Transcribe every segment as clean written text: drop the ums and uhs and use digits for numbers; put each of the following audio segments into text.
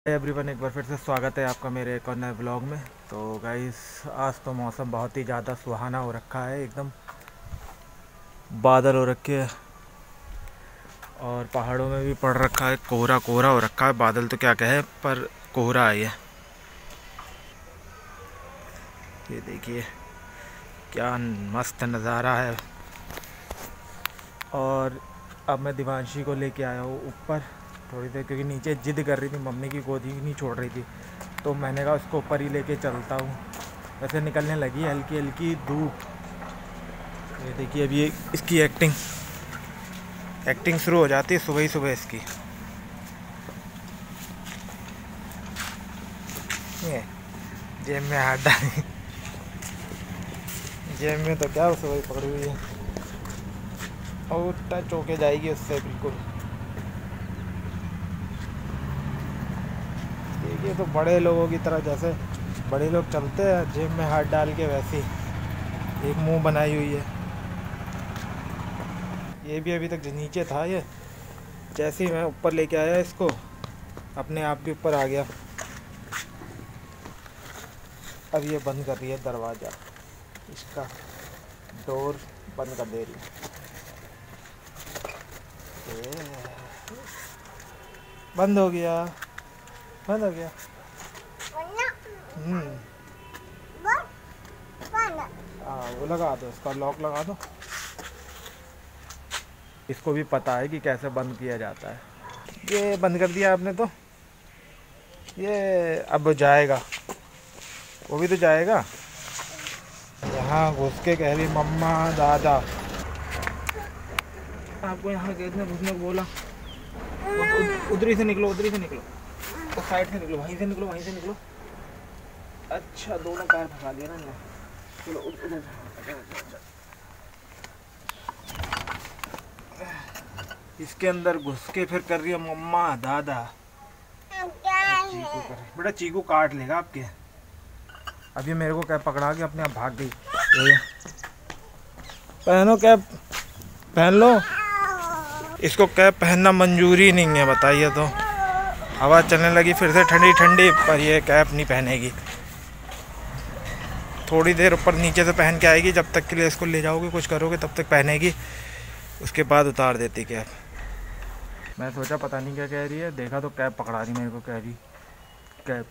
Everyone, एक बार फिर से स्वागत है आपका मेरे एक और नए ब्लॉग में। तो गाइस, आज तो मौसम बहुत ही ज़्यादा सुहाना हो रखा है, एकदम बादल हो रखे हैं और पहाड़ों में भी पड़ रखा है, कोहरा कोहरा हो रखा है। बादल तो क्या कहे, पर कोहरा है ये देखिए क्या मस्त नज़ारा है। और अब मैं दिवांशी को लेके आया हूँ ऊपर थोड़ी देर, क्योंकि नीचे जिद कर रही थी, मम्मी की गोदी नहीं छोड़ रही थी, तो मैंने कहा उसको ऊपर ही लेके चलता हूँ। वैसे निकलने लगी हल्की हल्की धूप। ये देखिए अभी इसकी एक्टिंग शुरू हो जाती है सुबह ही सुबह इसकी। ये जेब में हाथ डाली, जेब में तो क्या सुबह ही पकड़ी हुई है और टच होके जाएगी उससे बिल्कुल। देखिए तो बड़े लोगों की तरह, जैसे बड़े लोग चलते हैं जेब में हाथ डाल के, वैसे एक मुंह बनाई हुई है। ये भी अभी तक नीचे था, ये जैसे ही मैं ऊपर लेके आया इसको अपने आप भी ऊपर आ गया। अब ये बंद कर रही है दरवाज़ा, इसका डोर बंद कर दे रही है। बंद हो गया, बंद हो गया। हाँ वो लगा दो, इसका लॉक लगा दो। इसको भी पता है कि कैसे बंद किया जाता है। ये बंद कर दिया आपने तो ये अब जाएगा, वो भी तो जाएगा। यहाँ घुस के कह रही मम्मा दादा। आपको यहाँ किसने घुसने को बोला? उधरी से निकलो, उधरी से निकलो, तो साइड से निकलो, वहीं से निकलो, वहीं से निकलो। अच्छा दोनों पैर फंसा दिया ना। चलो उधर। इसके अंदर घुस के फिर कर रही है मम्मा दादा। चीकू कर, बेटा चीकू काट लेगा आपके। अभी मेरे को कैप पकड़ा के अपने आप भाग गई। पहनो कैप, पहन लो। इसको कैप पहनना मंजूरी नहीं है, बताइए तो। हवा चलने लगी फिर से ठंडी ठंडी, पर ये कैप नहीं पहनेगी। थोड़ी देर ऊपर नीचे से पहन के आएगी, जब तक के लिए इसको ले जाओगे कुछ करोगे तब तक पहनेगी, उसके बाद उतार देती कैप। मैं सोचा पता नहीं क्या कह रही है, देखा तो कैप पकड़ा रही मेरे को, कह रही कैप।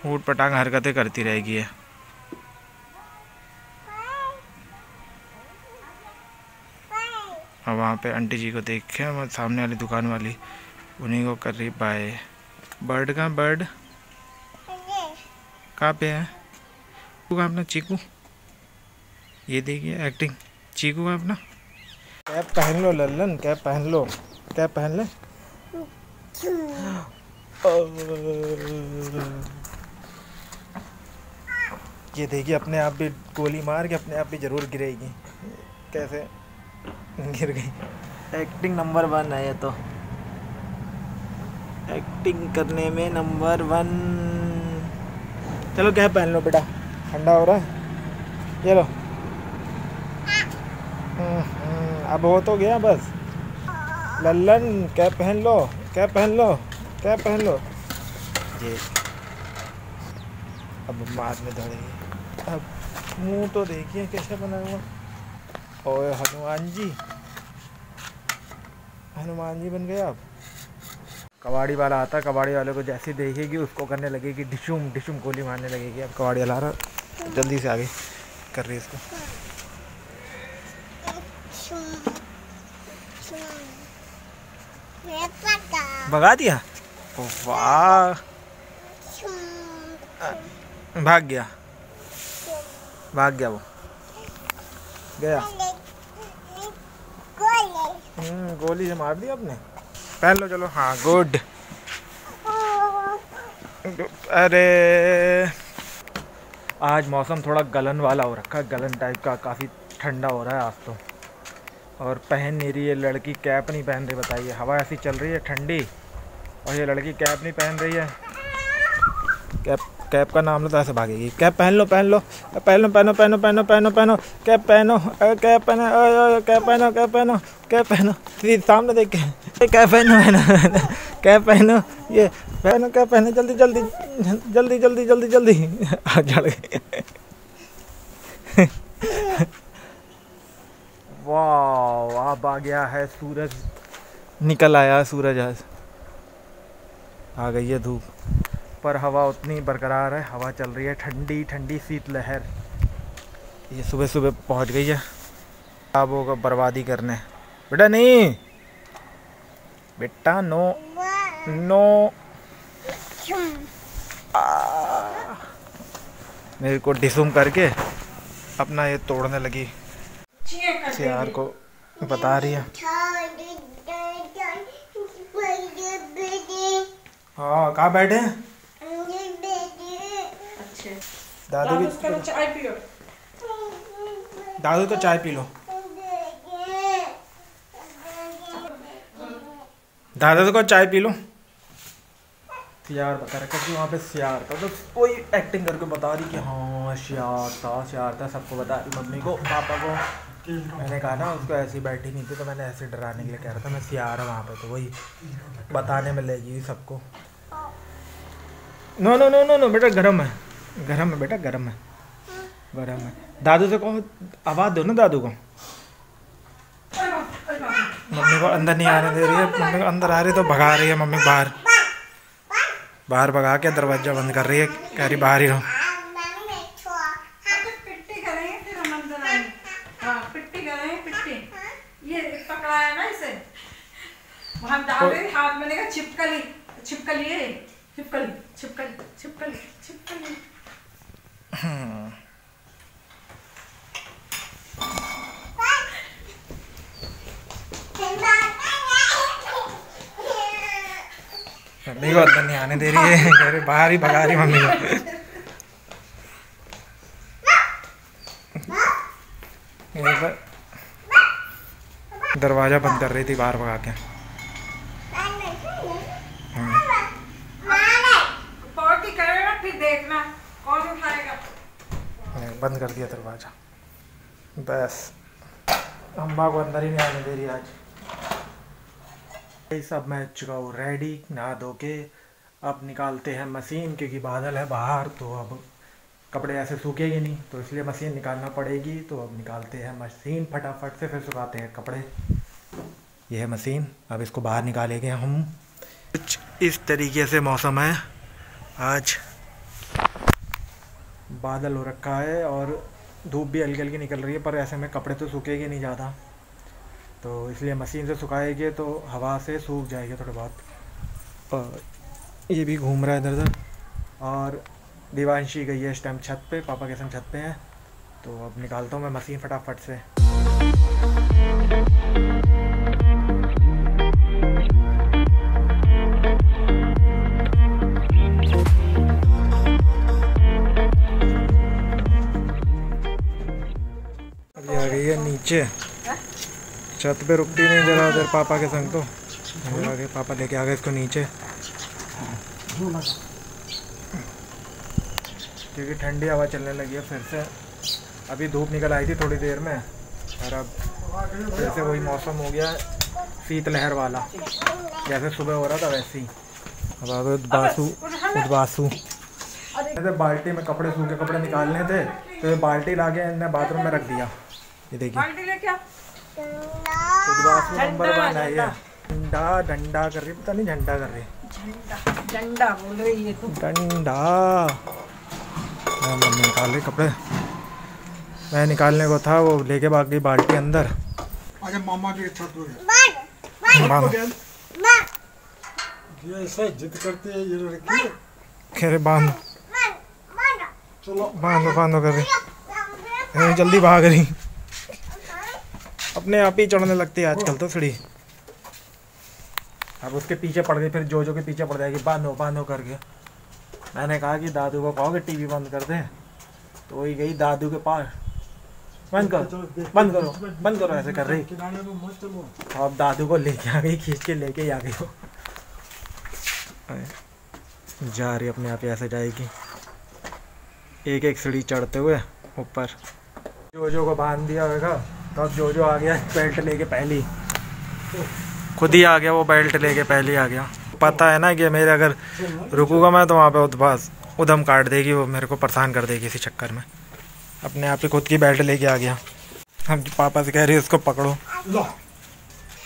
ऊट पटांग हरकतें करती रहेगी है। और वहाँ पे आंटी जी को देख के सामने वाली दुकान वाली, उन्हीं को कर रही बाय। बर्ड कहाँ, बर्ड कहाँ पे है? चीकू कहाँ अपना, चीकू? ये देखिए एक्टिंग, चीकू कहाँ अपना? कैप पहन लो लल्लन, कैप पहन लो, कैप पहन ले। ये देखिए अपने आप भी गोली मार के अपने आप भी जरूर गिरेगी। कैसे गिर गई। एक्टिंग नंबर 1 है ये तो, एक्टिंग करने में नंबर 1। चलो कैप पहन लो बेटा, ठंडा हो रहा है। चलो अब हो तो गया बस। लल्लन कैप पहन लो, कैप पहन लो, कैप पहन लो। ये अब मार में धड़ेगी। अब मुंह तो देखिए कैसे बना हुआ। ओए हनुमान जी, हनुमान जी बन गए आप। कबाड़ी वाला आता, कबाड़ी वाले को जैसे देखेगी उसको करने लगेगी डिशुम डिशुम, गोली मारने लगेगी। अब कबाड़ी वाला रहा, जल्दी से आगे कर रही है इसको। भगा दिया, वाह। भाग गया, भाग गया, वो गया। गोली से मार दी आपने। पहन लो चलो, हाँ गुड। अरे आज मौसम थोड़ा गलन वाला हो रखा है, गलन टाइप का, काफ़ी ठंडा हो रहा है आज तो। और पहन नहीं रही है लड़की, कैप नहीं पहन रही। बताइए, हवा ऐसी चल रही है ठंडी और ये लड़की कैप नहीं पहन रही है। कैप कैप का नाम लो तो ऐसे भागेगी। कैप पहन लो पहन लो पहनो पहनो पहनो पहनो पहनो पहनो कैप पहनो कैप पहनो कैप पहनो कैप पहनो कैप पहनो फिर सामने देख के कैप पहनो पहनो कैप पहनो ये पहनो कैप पहनो जल्दी जल्दी जल्दी जल्दी जल्दी जल्दी जड़ गए। वाह अब आ गया है सूरज, निकल आया सूरज, आज आ गई है धूप, पर हवा उतनी बरकरार है, हवा चल रही है ठंडी ठंडी शीतलहर। ये सुबह सुबह पहुंच गई है। अब होगा बर्बादी करने। बेटा नहीं, बेटा नो नो। मेरे को डिसुम करके अपना ये तोड़ने लगी, सियार को बता रही है। हाँ कहाँ बैठे हैं? दादू की चाय पियो। दादू तो चाय पी लो। दादा को चाय पी लो। सियार बता रखा कि वहाँ पे सियार था, तो कोई एक्टिंग करके बता रही कि हाँ सियार था, सबको बता रही, मम्मी को पापा को। मैंने कहा ना उसको ऐसी बैठी नहीं थी, तो मैंने ऐसे डराने के लिए कह रहा था मैं सियार है वहाँ पे, तो वही बताने में लगी सबको। No no no no no बेटा गरम है बेटा गरम है। दादू से कहो आवाज़ दो ना दादू को। मम्मी को अंदर नहीं आने दे रही है, मम्मी को अंदर आ रही तो भगा रही है मम्मी, बाहर भगा के दरवाजा बंद कर रही है, कह रही बाहर ही रहो। ये पकड़ाया ना इसे, वहाँ डाल रही हाथ में, लेकर छिपकली छिपकली छिपकली छिपकली छिपकली छिपकली। मम्मी को अंदर नहीं आने दे रही है, कह रही बाहर ही भगा रही मम्मी को। दरवाजा बंद कर रही थी बाहर भगा के। फिर देखना कौन उठाएगा। बंद कर दिया दरवाजा, बस अम्मा को अंदर ही नहीं आने दे रही आज। सब मैं चुका हूँ रेडी नहा धो के। अब निकालते हैं मशीन, क्योंकि बादल है बाहर, तो अब कपड़े ऐसे सूखेंगे नहीं, तो इसलिए मशीन निकालना पड़ेगी। तो अब निकालते हैं मशीन फटाफट से, फिर सुखाते हैं कपड़े। यह है मशीन, अब इसको बाहर निकालेंगे हम। कुछ इस तरीके से मौसम है आज, बादल हो रखा है और धूप भी हल्की हल्की निकल रही है, पर ऐसे में कपड़े तो सूखेंगे नहीं ज़्यादा, तो इसलिए मशीन से सुखाएंगे तो हवा से सूख जाएंगे थोड़े बहुत। और ये भी घूम रहा है इधर उधर, और दिवांशी गई है इस टाइम छत पे, पापा के संग छत पे हैं। तो अब निकालता हूँ मैं मशीन फटाफट से। अभी आ गई है नीचे, छत पे रुकती नहीं जरा उधर पापा के संग, तो आगे पापा लेके आ गए इसको नीचे, क्योंकि ठंडी हवा चलने लगी है फिर से। अभी धूप निकल आई थी थोड़ी देर में, और अब फिर से वही मौसम हो गया शीतलहर वाला, जैसे सुबह हो रहा था वैसे ही। अब आ गए उदबासु। जैसे बाल्टी में कपड़े सूखे कपड़े निकालने थे, तो ये बाल्टी ला के इन्हें बाथरूम में रख दिया। ये देखिए उदबासु नंबर 1 है ये। डंडा कर रही, पता नहीं झंडा कर रही, डंडा बोल रही है तो डंडा। मम्मी निकाल रही कपड़े, मैं निकालने को था, वो लेके भाग गई बाल्टी अंदर। अरे मामा की छत ये ऐसा जिद करती है ये लड़की। कह रहे बांध, चलो बांधो कर रही, जल्दी भाग रही, अपने आप ही चढ़ने लगती है आजकल तो थोड़ी। अब उसके पीछे पड़ गई, फिर जो के पीछे पड़ जाएगी बांधो करके। मैंने कहा कि दादू को कहो कि टीवी बंद कर दे, तो वही गई दादू के पास, बंद करो ऐसे कर रही। तो अब दादू को लेके आ गई, खींच के लेके आ गई वो, जा रही अपने आप ही ऐसे जाएगी। एक एक सीढ़ी चढ़ते हुए ऊपर। जोजो को बांध दिया होगा तो अब जोजो आ गया बेल्ट लेके, पहली खुद ही आ गया, वो बेल्ट लेके पहले ही आ गया। पता है ना कि मेरे अगर रुकूंगा मैं तो वहाँ पे बस उधम काट देगी, वो मेरे को परेशान कर देगी इसी चक्कर में। अपने आप ही खुद की बेल्ट लेके आ गया। हम पापा से कह रही है उसको पकड़ो,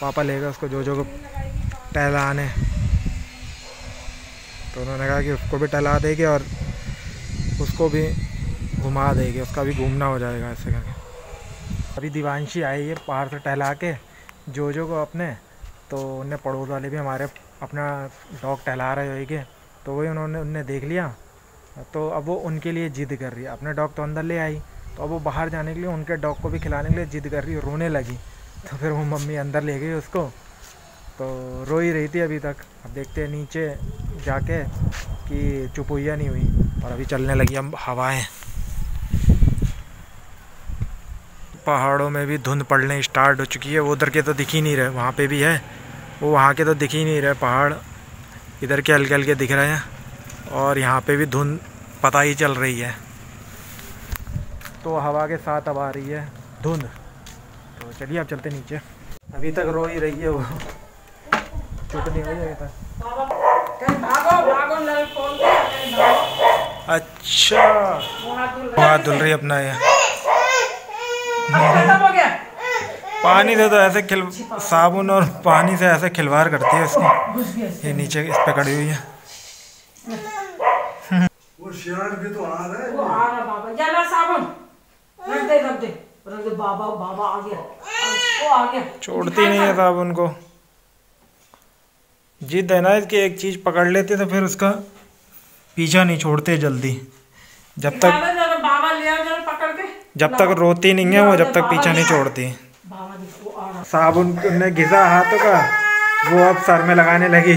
पापा लेगा उसको जोजो को टहलाने, तो उन्होंने कहा कि उसको भी टहला देंगे और उसको भी घुमा देंगे, उसका भी घूमना हो जाएगा ऐसे करके। अभी दिवांशी आई है बाहर से टहला के जोजो को अपने, तो उन्हें पड़ोस वाले भी हमारे अपना डॉग टहला रहे होंगे, तो वही उन्होंने देख लिया, तो अब वो उनके लिए जिद कर रही है। अपने डॉग तो अंदर ले आई, तो अब वो बाहर जाने के लिए उनके डॉग को भी खिलाने के लिए जिद कर रही है, रोने लगी। तो फिर वो मम्मी अंदर ले गई उसको, तो रो ही रही थी अभी तक। अब देखते हैं नीचे जाके कि चुप हुई या नहीं हुई। और अभी चलने लगी हम हवाएं। पहाड़ों में भी धुंध पड़ने स्टार्ट हो चुकी है। वो उधर के तो दिख ही नहीं रहे, वहाँ पे भी है, वो वहाँ के तो दिख ही नहीं रहे पहाड़, इधर के हल्के हल्के दिख रहे हैं। और यहाँ पे भी धुंध पता ही चल रही है, तो हवा के साथ अब आ रही है धुंध। तो चलिए अब चलते नीचे। अभी तक रो ही रही है वो, चुप नहीं हुई अभी तक। अच्छा हाथ धुल रही अपना ये पानी से, तो ऐसे साबुन और पानी से ऐसे खिलवाड़ करती है इसको। ये नीचे इस पे खड़ी हुई है। वो शियार भी तो आ रहा है, वो आ रहा बाबा, जला साबुन रख दे बाबा, बाबा आ गया, वो आ गया। छोड़ती नहीं है साबुन को, जिद है ना इसकी, एक चीज पकड़ लेते तो फिर उसका पीछा नहीं छोड़ते जल्दी। जब तक रोती नहीं है वो, जब तक पीछा नहीं छोड़ती। साबुन ने घिसा हाथों का, वो अब सर में लगाने लगी।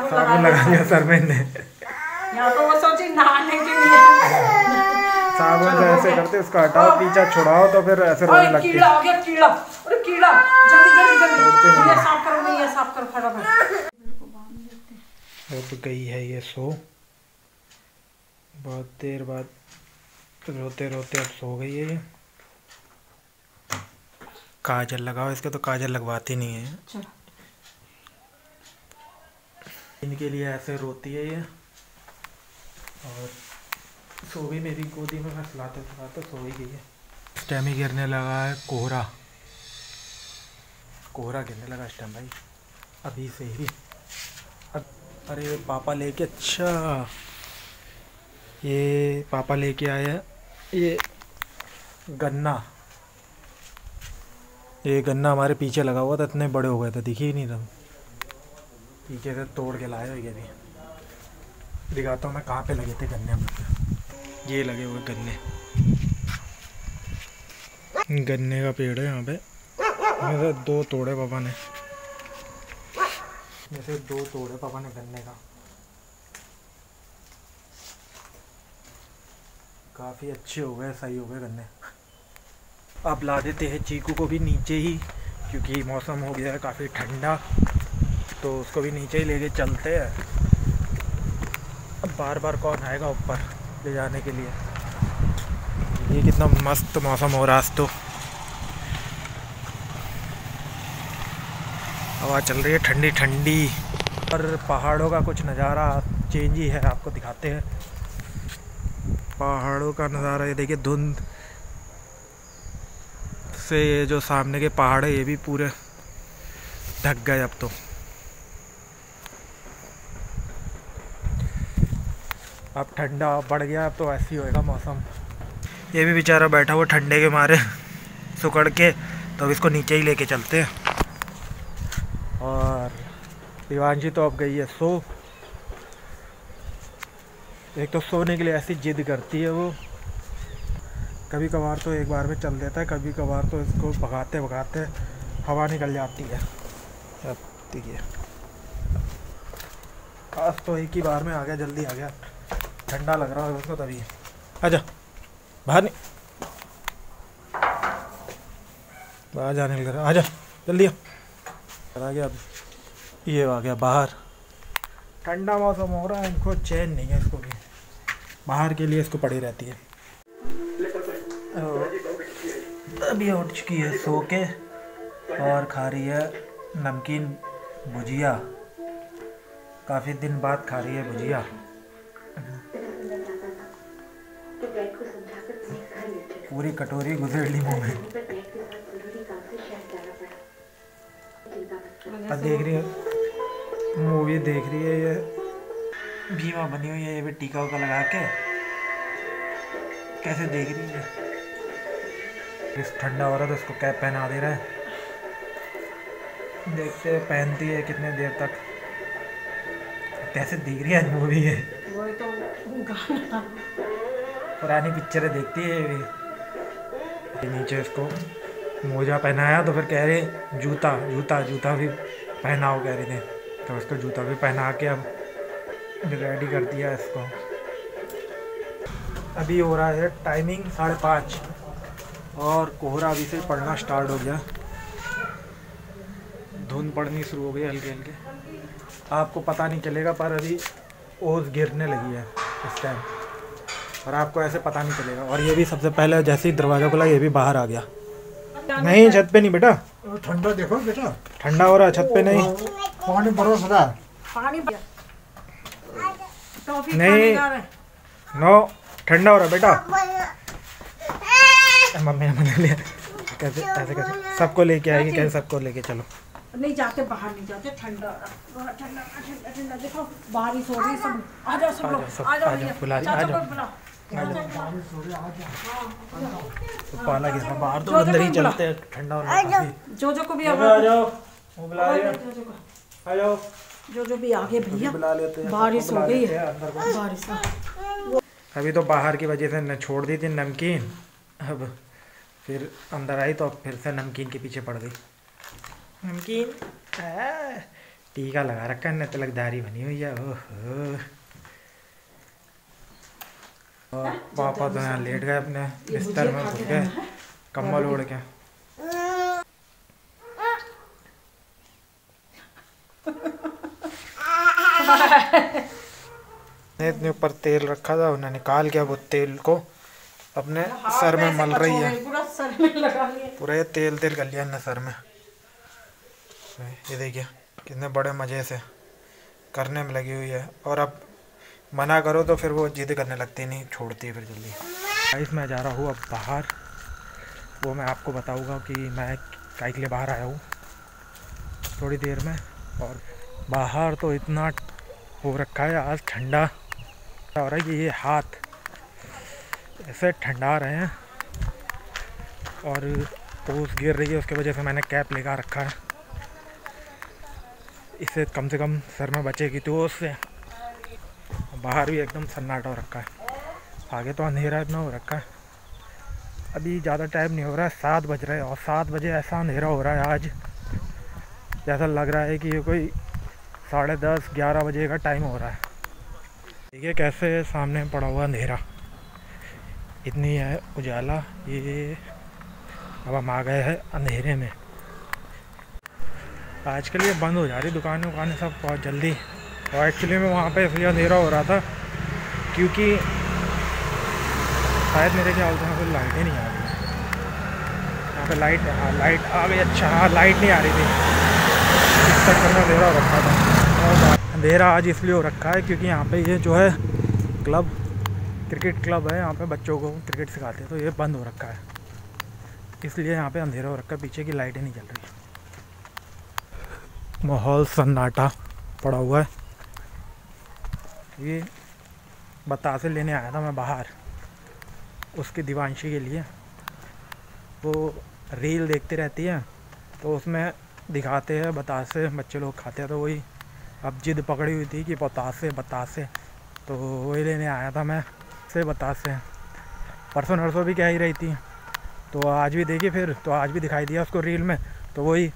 साबुन लगा दिया सर में ने। तो वो सोची नहाने के लिए साबुन से ऐसे करते, उसका हटाओ, पीछा छुड़ाओ तो फिर ऐसे रोने लगती है। कीड़ा आ गया, कीड़ा, अरे कीड़ा, जल्दी ये साफ करो, नहीं ये साफ करो फटाफट। अब गई है ये सो, बहुत देर बाद रोते रोते अब सो गई है ये। काजल लगाओ इसके, तो काजल लगवाती नहीं है। इनके लिए ऐसे रोती है ये, और सो भी मेरी गोदी में, मैं सुलाते सुलाते सो ही गई है। इस टाइम ही गिरने लगा है कोहरा, कोहरा गिरने लगा इस टाइम भाई, अभी से ही। अरे पापा लेके, अच्छा ये पापा लेके आए हैं ये गन्ना। ये गन्ना हमारे पीछे लगा हुआ था, इतने बड़े हो गए थे दिख ही नहीं रहा। पीछे से तोड़ के लाए हो ये भी, दिखाता हूँ मैं कहाँ पे लगे थे गन्ने हम। ये लगे हुए गन्ने, गन्ने का पेड़ है यहाँ पे। मेरे 2 तोड़े पापा ने, जैसे 2 तोड़े पापा ने गन्ने का। काफ़ी अच्छे हो गए, सही हो गए गन्ने। अब ला देते हैं चीकू को भी नीचे ही, क्योंकि मौसम हो गया है काफ़ी ठंडा, तो उसको भी नीचे ही लेके चलते हैं। अब बार बार कौन आएगा ऊपर ले जाने के लिए। ये कितना मस्त मौसम हो रहा है आज तो, हवा चल रही है ठंडी ठंडी, और पहाड़ों का कुछ नज़ारा चेंज ही है। आपको दिखाते हैं पहाड़ों का नज़ारा। ये देखिए धुंध से ये जो सामने के पहाड़ है ये भी पूरे ढक गए अब तो। अब ठंडा बढ़ गया, अब तो ऐसे ही होएगा मौसम। ये भी बेचारा बैठा हुआ ठंडे के मारे सुकड़ के, तो अब इसको नीचे ही लेके चलते हैं। और दिवांशी तो अब गई है सो। एक तो सोने के लिए ऐसी जिद करती है वो, कभी कभार तो एक बार में चल देता है, कभी कभार तो इसको भगाते भगाते हवा निकल जाती है। अब देखिए आज तो एक ही बार में आ गया, जल्दी आ गया, ठंडा लग रहा है उसको तभी। आजा बाहर, नहीं बाहर जाने लग रहा, आजा जल्दी आ गया। अब ये आ गया बाहर, ठंडा मौसम हो रहा है, इनको चैन नहीं है इसको भी। बाहर के लिए इसको पड़ी रहती है। अभी उठ चुकी है सो के और खा रही है नमकीन भुजिया। काफ़ी दिन बाद खा रही है भुजिया। पूरी कटोरी गुजर ली मुँह में। अब देख रही है मूवी, देख रही है ये भीमा बनी हुई है, ये भी टीका उका लगा के कैसे देख रही है। इस ठंडा हो रहा तो इसको कैप पहना दे रहा है, देखते हैं पहनती है कितने देर तक। कैसे देख रही है आज मूवी है, वही तो गाना पुरानी पिक्चरें देखती है ये। नीचे इसको मोजा पहनाया तो फिर कह रहे जूता जूता जूता भी पहनाओ कह रहे थे, तो उसको जूता भी पहना के अब रेडी कर दिया इसको। अभी हो रहा है टाइमिंग 5:30 और कोहरा अभी से पड़ना स्टार्ट हो गया। धुंध पड़नी शुरू हो गई हल्के हल्के, आपको पता नहीं चलेगा पर अभी ओस गिरने लगी है इस टाइम, और आपको ऐसे पता नहीं चलेगा। और ये भी सबसे पहले जैसे ही दरवाज़ा खुला ये भी बाहर आ गया। नहीं छत पे नहीं बेटा, ठंडा देखो बेटा, ठंडा हो रहा है छत पे नहीं। पानी बरस रहा है। पानी टॉफी नहीं नो ठंडा हो रहा बेटा। मम्मी ने मना लिया, कैसे ऐसे कैसे सबको लेके आएगी, कैसे सबको लेके चलो। नहीं जाते, बाहर नहीं जाते, ठंडा ठंडा ठंडा ठंडा। देखो बारिश हो रही, सब आ जाओ, सब लोग आ जाओ, बुला रही, आ जाओ पाला के साथ बाहर तो अंदर ही चलते हैं, ठंडा हो रहा है। जो को भी आ जाओ, वो बुला रही है, आ जाओ। जो भी आगे भैया, बुला लेते हैं, बारिश हो गई है, अंदर को। बारिश अभी तो बाहर की वजह से न छोड़ दी थी नमकीन, अब फिर अंदर आई तो फिर से नमकीन के पीछे पड़ गई। नमकीन टीका लगा रखा है, तिलकदारी बनी हुई है। ओहो, और पापा तो यहाँ लेट गए अपने बिस्तर में, घुस गए कम्बल ओढ़ के। इतने ऊपर तेल रखा था, उन्हें निकाल के अब वो तेल को अपने सर में मल रही है। पूरा सर में लगा लिया, पूरा ये तेल तेल कर लिया सर में। ये देखिए कितने बड़े मज़े से करने में लगी हुई है, और अब मना करो तो फिर वो जिद करने लगती, नहीं छोड़ती है फिर जल्दी। गाइस मैं जा रहा हूँ अब बाहर, वो मैं आपको बताऊँगा कि मैं काहे के लिए बाहर आया हूँ थोड़ी देर में। और बाहर तो इतना हो रखा है आज, ठंडा हो रहा है कि ये हाथ ऐसे ठंडा रहे हैं, और ओस गिर रही है, उसकी वजह से मैंने कैप लगा रखा है, इससे कम से कम सर में बचेगी तो ओस से। बाहर भी एकदम सन्नाटा हो रखा है, आगे तो अंधेरा इतना हो रखा है। अभी ज़्यादा टाइम नहीं हो रहा है, 7 बज रहे हैं, और 7 बजे ऐसा अंधेरा हो रहा है आज, जैसा लग रहा है कि ये कोई 10:30-11 बजे का टाइम हो रहा है। देखिए कैसे सामने पड़ा हुआ अंधेरा, इतनी है उजाला। ये अब हम आ गए हैं अंधेरे में। आजकल ये बंद हो जा रही दुकानें उकानें सब बहुत जल्दी, और एक्चुअली में वहाँ पे इसलिए अंधेरा हो रहा था क्योंकि शायद मेरे ख्याल से यहाँ पर लाइटें नहीं आ रही हैं। यहाँ पे लाइट, हाँ लाइट आ गई। अच्छा हाँ लाइट नहीं आ रही थी, इस चक्कर में अंधेरा हो रखा था। और अंधेरा आज इसलिए हो रखा है क्योंकि यहाँ पे ये जो है क्लब, क्रिकेट क्लब है, यहाँ पे बच्चों को क्रिकेट सिखाते हैं, तो ये बंद हो रखा है, इसलिए यहाँ पे अंधेरा हो रखा है, पीछे की लाइटें नहीं जल रही। माहौल सन्नाटा पड़ा हुआ है। ये बतासे लेने आया था मैं बाहर, उसकी दिवांशी के लिए। वो रील देखती रहती है तो उसमें दिखाते हैं बतासे, बच्चे लोग खाते हैं, तो वही अब जिद पकड़ी हुई थी कि बतासे बतासे, तो वही लेने आया था मैं से बतासे। परसों नरसों भी कह ही रही थी, तो आज भी देखी फिर, तो आज भी दिखाई दिया उसको रील में, तो वही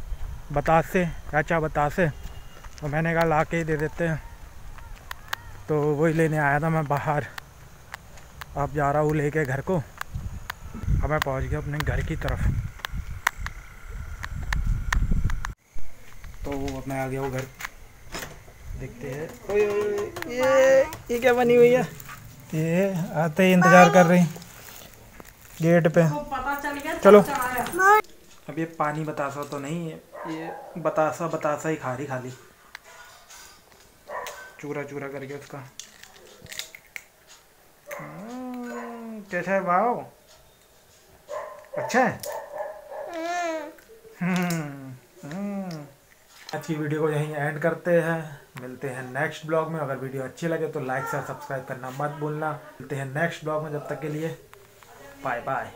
बतासे, चाचा बतासे, तो मैंने कहा ला के ही दे देते हैं, तो वही लेने आया था मैं बाहर। अब जा रहा हूँ लेके घर को। अब मैं पहुँच गया अपने घर की तरफ, तो अब मैं आ गया हूँ घर। देखते हैं, ओए ये क्या बनी हुई है, ये आते ही इंतजार कर रही गेट पे। तो पता चल गया चलो। चढ़ाया। अब ये पानी बतासा तो नहीं है, ये बतासा ही खा रही खाली, चूरा चूरा करके उसका। कैसा है वाओ, अच्छा है। आज की वीडियो को यहीं एंड करते हैं, मिलते हैं नेक्स्ट ब्लॉग में। अगर वीडियो अच्छी लगे तो लाइक शेयर सब्सक्राइब करना मत भूलना। मिलते हैं नेक्स्ट ब्लॉग में, जब तक के लिए बाय बाय।